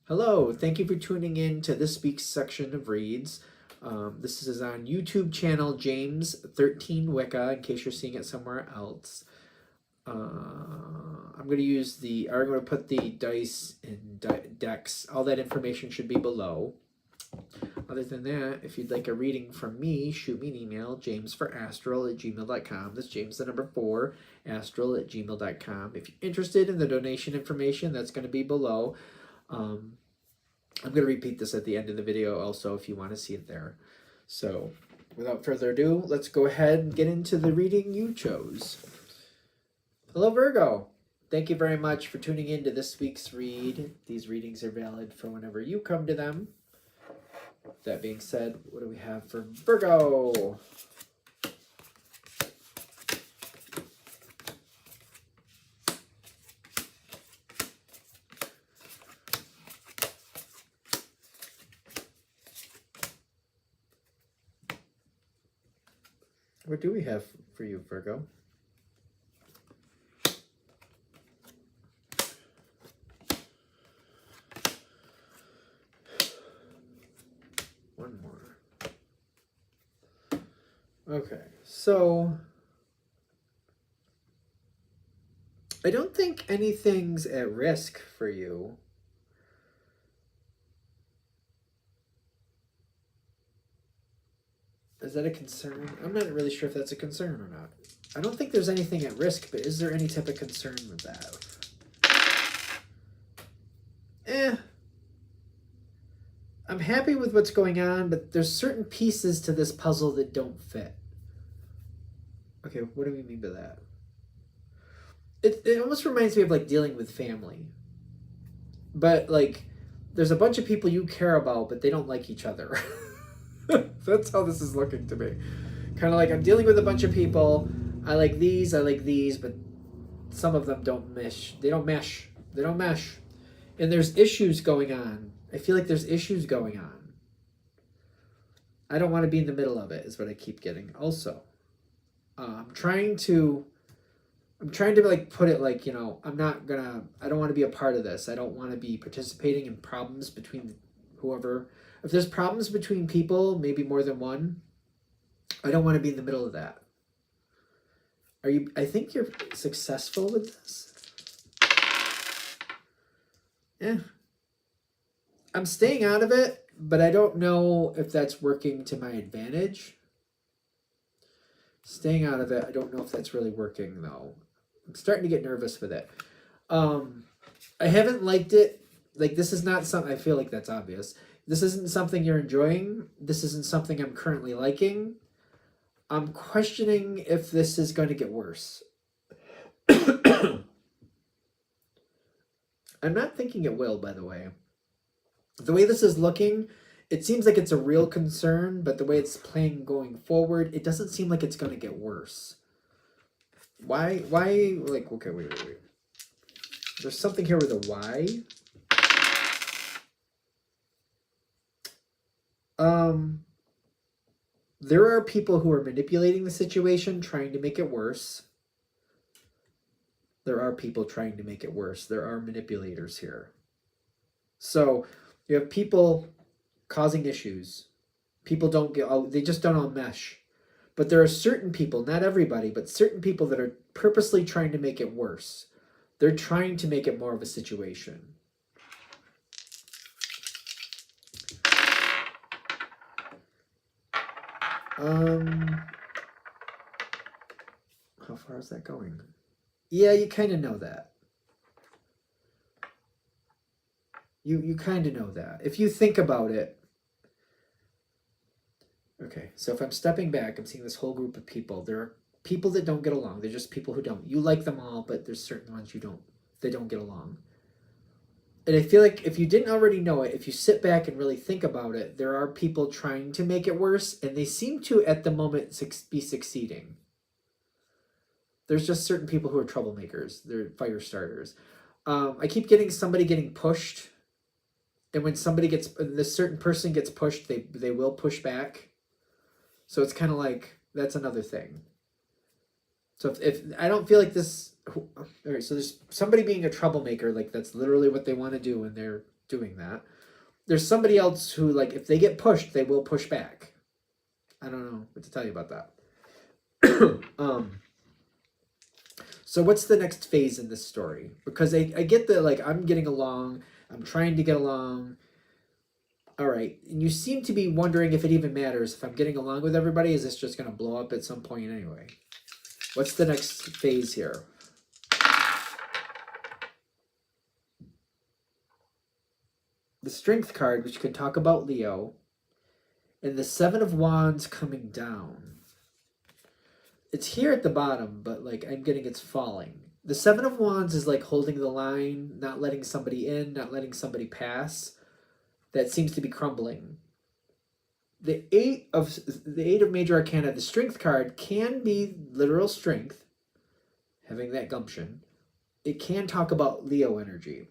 Hello, thank you for tuning in to this week's section of reads. This is on YouTube channel James13 Wicca, in case you're seeing it somewhere else. I'm going to put the dice in decks. All that information should be below. Other than that, if you'd like a reading from me, shoot me an email, jamesforastral@gmail.com. That's James the number 4, astral@gmail.com. If you're interested in the donation information, that's going to be below. I'm going to repeat this at the end of the video also if you want to see it there. So without further ado, let's go ahead and get into the reading you chose. Hello, Virgo. Thank you very much for tuning in to this week's read. These readings are valid for whenever you come to them. That being said, what do we have for Virgo? What do we have for you, Virgo? One more. Okay, so I don't think anything's at risk for you. Is that a concern? I'm not really sure if that's a concern or not. I don't think there's anything at risk, but is there any type of concern with that? I'm happy with what's going on, but there's certain pieces to this puzzle that don't fit. Okay, what do we mean by that? It almost reminds me of like dealing with family. But like, there's a bunch of people you care about, but they don't like each other. That's how this is looking to me. Kind of like I'm dealing with a bunch of people. I like these, but some of them don't mesh. They don't mesh. And there's issues going on. I feel like there's issues going on. I don't want to be in the middle of it, is what I keep getting. Also, I'm trying to like put it like, you know, I don't want to be a part of this. I don't want to be participating in problems between whoever. If there's problems between people, maybe more than one, I don't want to be in the middle of that. I think you're successful with this. Yeah. I'm staying out of it, but I don't know if that's working to my advantage. Staying out of it, I don't know if that's really working, though. I'm starting to get nervous with it. I haven't liked it. Like, this is not something, I feel like that's obvious. This isn't something you're enjoying. This isn't something I'm currently liking. I'm questioning if this is going to get worse. I'm not thinking it will, by the way. The way this is looking, it seems like it's a real concern, but the way it's playing going forward, it doesn't seem like it's going to get worse. Why, like, okay, wait. There's something here with a why. There are people who are manipulating the situation, trying to make it worse. There are people trying to make it worse. There are manipulators here. So you have people causing issues. People they just don't all mesh. But there are certain people, not everybody, but certain people that are purposely trying to make it worse. They're trying to make it more of a situation. How far is that going? Yeah, you kind of know that. You kind of know that. If you think about it. Okay, so if I'm stepping back, I'm seeing this whole group of people. There are people that don't get along. They're just people who don't. You like them all, but there's certain ones they don't get along. And I feel like if you didn't already know it, if you sit back and really think about it, there are people trying to make it worse, and they seem to, at the moment, be succeeding. There's just certain people who are troublemakers. They're fire starters. I keep getting somebody getting pushed, and when this certain person gets pushed, they will push back. So it's kind of like, that's another thing. So if I don't feel like this, all right, so there's somebody being a troublemaker, like that's literally what they want to do, and they're doing that. There's somebody else who, like, if they get pushed, they will push back. I don't know what to tell you about that. So what's the next phase in this story? Because I get that, like, I'm getting along. I'm trying to get along. All right. And you seem to be wondering if it even matters. If I'm getting along with everybody, is this just going to blow up at some point anyway? What's the next phase here? The Strength card, which can talk about Leo. And the Seven of Wands coming down. It's here at the bottom, but, like, I'm getting it's falling. The Seven of Wands is like holding the line, not letting somebody in, not letting somebody pass. That seems to be crumbling. The Eight of Major Arcana, the Strength card, can be literal strength, having that gumption. It can talk about Leo energy.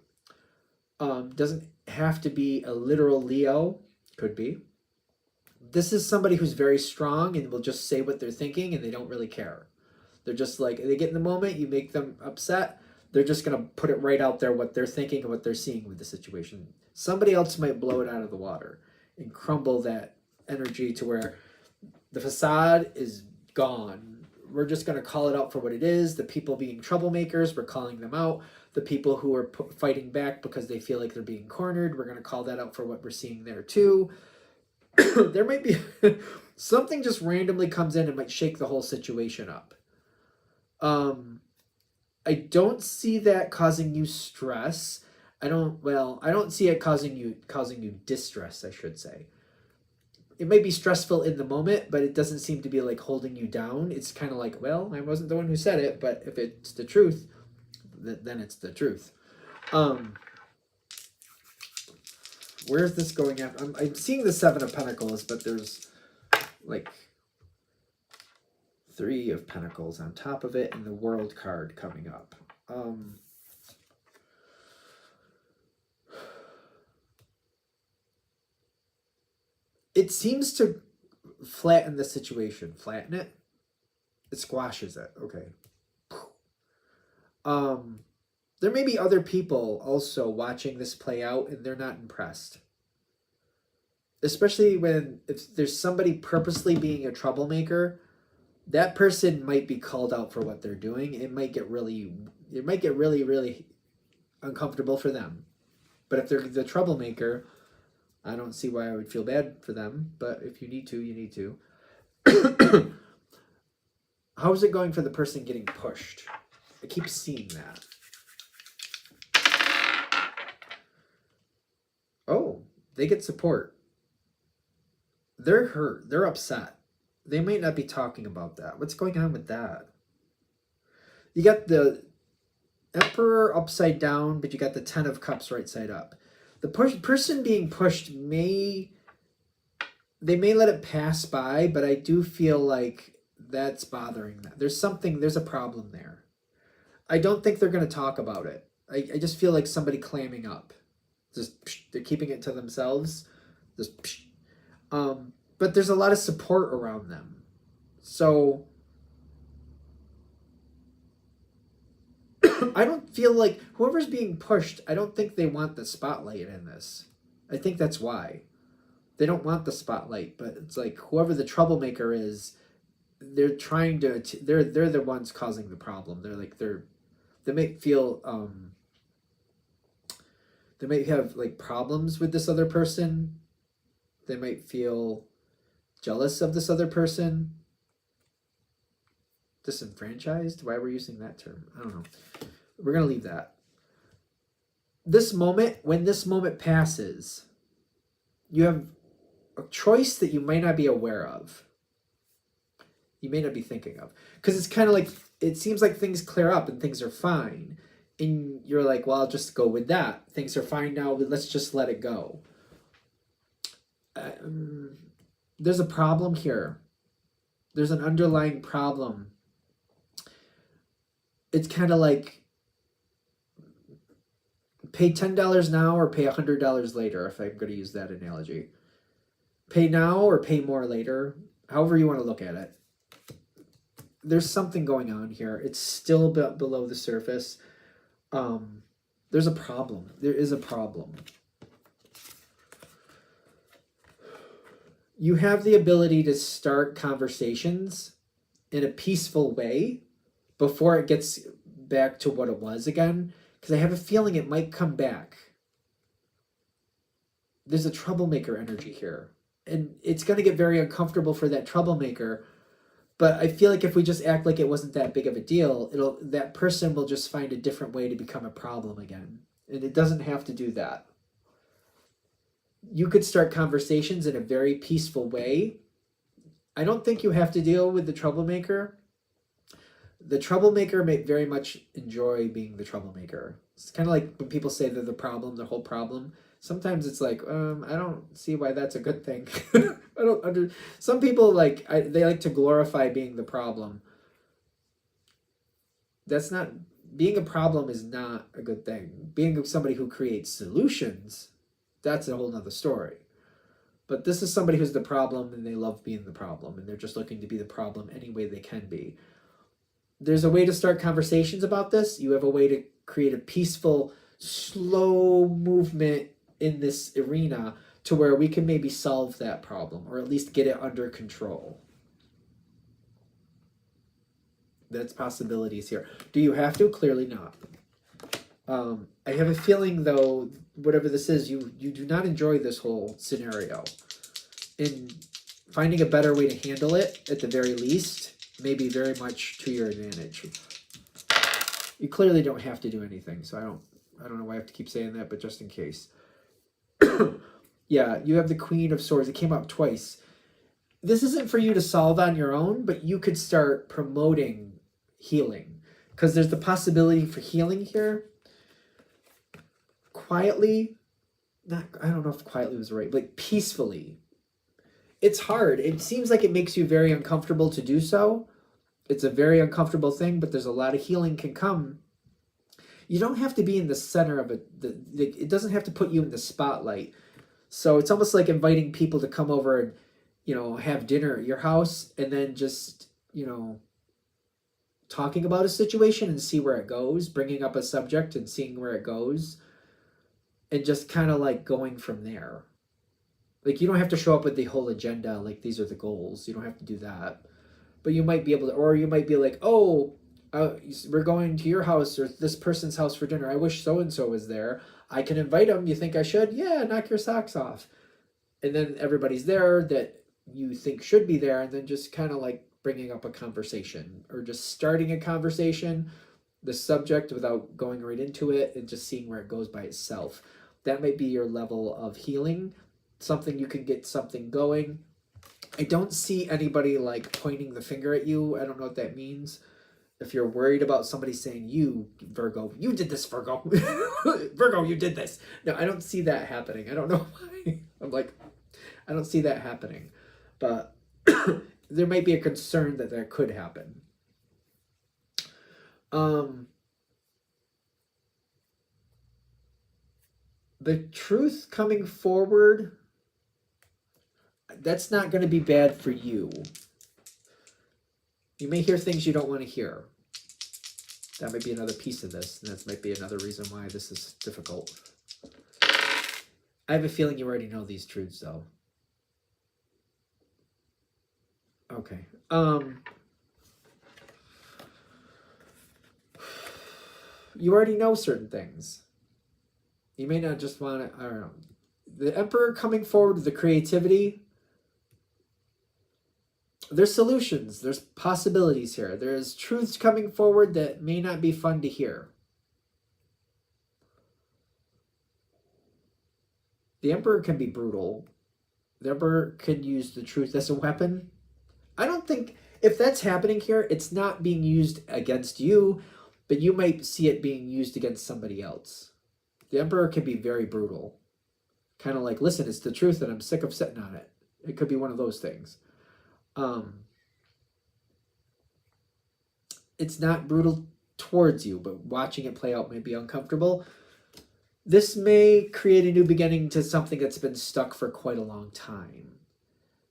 Doesn't have to be a literal Leo. Could be. This is somebody who's very strong and will just say what they're thinking, and they don't really care. They're just like, they get in the moment, you make them upset, they're just going to put it right out there, what they're thinking and what they're seeing with the situation. Somebody else might blow it out of the water and crumble that energy to where the facade is gone. We're just going to call it out for what it is. The people being troublemakers, we're calling them out. The people who are fighting back because they feel like they're being cornered, we're going to call that out for what we're seeing there too. There might be something just randomly comes in and might shake the whole situation up. I don't see that causing you stress. I don't see it causing you distress, I should say. It may be stressful in the moment, but it doesn't seem to be like holding you down. It's kind of like, well, I wasn't the one who said it, but if it's the truth, then it's the truth. Where's this going after? I'm seeing the Seven of Pentacles, but there's like Three of Pentacles on top of it and the World card coming up. It seems to flatten the situation. Flatten it? It squashes it. Okay. There may be other people also watching this play out and they're not impressed. Especially if there's somebody purposely being a troublemaker, that person might be called out for what they're doing. It might get really, really uncomfortable for them. But if they're the troublemaker, I don't see why I would feel bad for them. But if you need to, you need to. How is it going for the person getting pushed? I keep seeing that. Oh, they get support. They're hurt. They're upset. They might not be talking about that. What's going on with that? You got the Emperor upside down, but you got the Ten of Cups right side up. The person being pushed they may let it pass by, but I do feel like that's bothering them. There's a problem there. I don't think they're going to talk about it. I just feel like somebody clamming up. They're keeping it to themselves. But there's a lot of support around them. So I don't feel like whoever's being pushed, I don't think they want the spotlight in this. I think that's why. They don't want the spotlight, but it's like whoever the troublemaker is, they're trying to, they're the ones causing the problem. They might feel, they might have like problems with this other person. They might feel jealous of this other person. Disenfranchised? Why are we using that term? I don't know. We're going to leave that. When this moment passes, you have a choice that you might not be aware of. You may not be thinking of. Because it's kind of like, it seems like things clear up and things are fine. And you're like, well, I'll just go with that. Things are fine now, but let's just let it go. There's a problem here. There's an underlying problem. It's kind of like pay $10 now or pay $100 later, if I'm going to use that analogy. Pay now or pay more later, however you want to look at it. There's something going on here. It's still below the surface. There's a problem. There is a problem. You have the ability to start conversations in a peaceful way before it gets back to what it was again, because I have a feeling it might come back. There's a troublemaker energy here, and it's going to get very uncomfortable for that troublemaker, but I feel like if we just act like it wasn't that big of a deal, that person will just find a different way to become a problem again, and it doesn't have to do that. You could start conversations in a very peaceful way. I don't think you have to deal with the troublemaker. The troublemaker may very much enjoy being the troublemaker. It's kind of like when people say they're the problem, the whole problem. Sometimes it's like, I don't see why that's a good thing. Some people they like to glorify being the problem. That's not, being a problem is not a good thing. Being somebody who creates solutions, that's a whole nother story. But this is somebody who's the problem and they love being the problem and they're just looking to be the problem any way they can be. There's a way to start conversations about this. You have a way to create a peaceful, slow movement in this arena to where we can maybe solve that problem or at least get it under control. That's possibilities here. Do you have to? Clearly not. I have a feeling, though, whatever this is, you do not enjoy this whole scenario. And finding a better way to handle it, at the very least, may be very much to your advantage. You clearly don't have to do anything, so I don't know why I have to keep saying that, but just in case. Yeah, you have the Queen of Swords. It came up twice. This isn't for you to solve on your own, but you could start promoting healing, because there's the possibility for healing here. Quietly, I don't know if quietly was right, but peacefully. It's hard. It seems like it makes you very uncomfortable to do so. It's a very uncomfortable thing, but there's a lot of healing can come. You don't have to be in the center of it. It doesn't have to put you in the spotlight. So it's almost like inviting people to come over and, have dinner at your house and then just, talking about a situation and see where it goes, bringing up a subject and seeing where it goes, and just kind of like going from there. Like, you don't have to show up with the whole agenda, like these are the goals. You don't have to do that. But you might be able to, or you might be like, we're going to your house or this person's house for dinner. I wish so-and-so was there. I can invite them. You think I should? Yeah, knock your socks off. And then everybody's there that you think should be there, and then just kind of like bringing up a conversation or just starting a conversation, the subject, without going right into it and just seeing where it goes by itself. That might be your level of healing, something you can get something going. I don't see anybody like pointing the finger at you. I don't know what that means. If you're worried about somebody saying, you, Virgo, you did this, Virgo. Virgo, you did this. No, I don't see that happening. I don't know why. I don't see that happening. But there might be a concern that could happen. The truth coming forward, that's not going to be bad for you. You may hear things you don't want to hear. That might be another piece of this, and that might be another reason why this is difficult. I have a feeling you already know these truths, though. Okay. You already know certain things. You may not just want to, I don't know. The Emperor coming forward with the creativity. There's solutions. There's possibilities here. There's truths coming forward that may not be fun to hear. The Emperor can be brutal. The Emperor can use the truth as a weapon. I don't think, if that's happening here, it's not being used against you, but you might see it being used against somebody else. The Emperor can be very brutal. Kind of like, listen, it's the truth and I'm sick of sitting on it. It could be one of those things. It's not brutal towards you, but watching it play out may be uncomfortable. This may create a new beginning to something that's been stuck for quite a long time.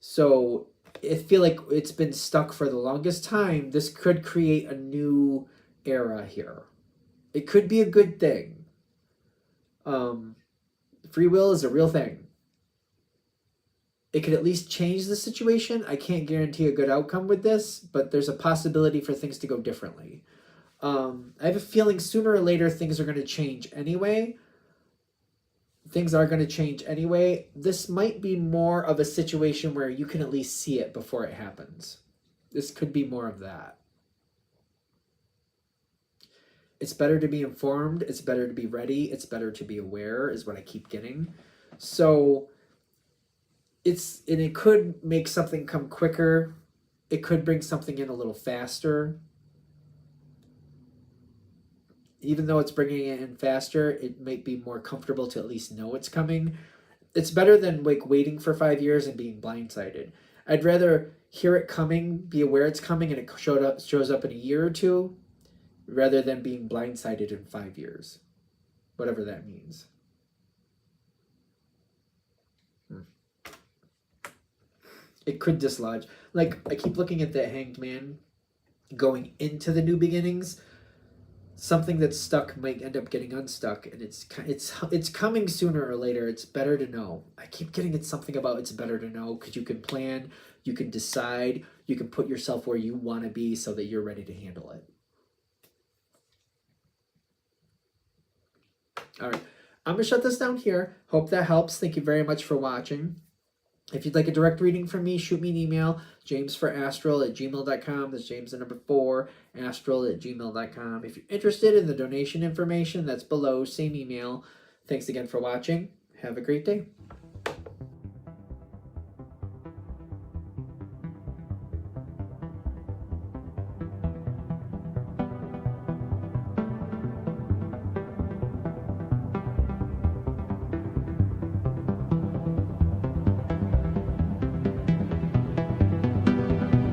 So I feel like it's been stuck for the longest time. This could create a new era here. It could be a good thing. Free will is a real thing. it could at least change the situation. I can't guarantee a good outcome with this, but there's a possibility for things to go differently. I have a feeling sooner or later things are going to change anyway. Things are going to change anyway. This might be more of a situation where you can at least see it before it happens. This could be more of that. It's better to be informed. It's better to be ready. It's better to be aware is what I keep getting. So it could make something come quicker. It could bring something in a little faster. Even though it's bringing it in faster, it might be more comfortable to at least know it's coming. It's better than like waiting for 5 years and being blindsided. I'd rather hear it coming, be aware it's coming, and it shows up in a year or two, rather than being blindsided in 5 years, whatever that means. It could dislodge. Like, I keep looking at that Hanged Man going into the new beginnings. Something that's stuck might end up getting unstuck, and it's coming sooner or later. It's better to know. I keep getting it's something about it's better to know, because you can plan, you can decide, you can put yourself where you want to be so that you're ready to handle it. All right, I'm going to shut this down here. Hope that helps. Thank you very much for watching. If you'd like a direct reading from me, shoot me an email, jamesforastral@gmail.com. That's James the number 4, astral@gmail.com. If you're interested in the donation information, that's below, same email. Thanks again for watching. Have a great day.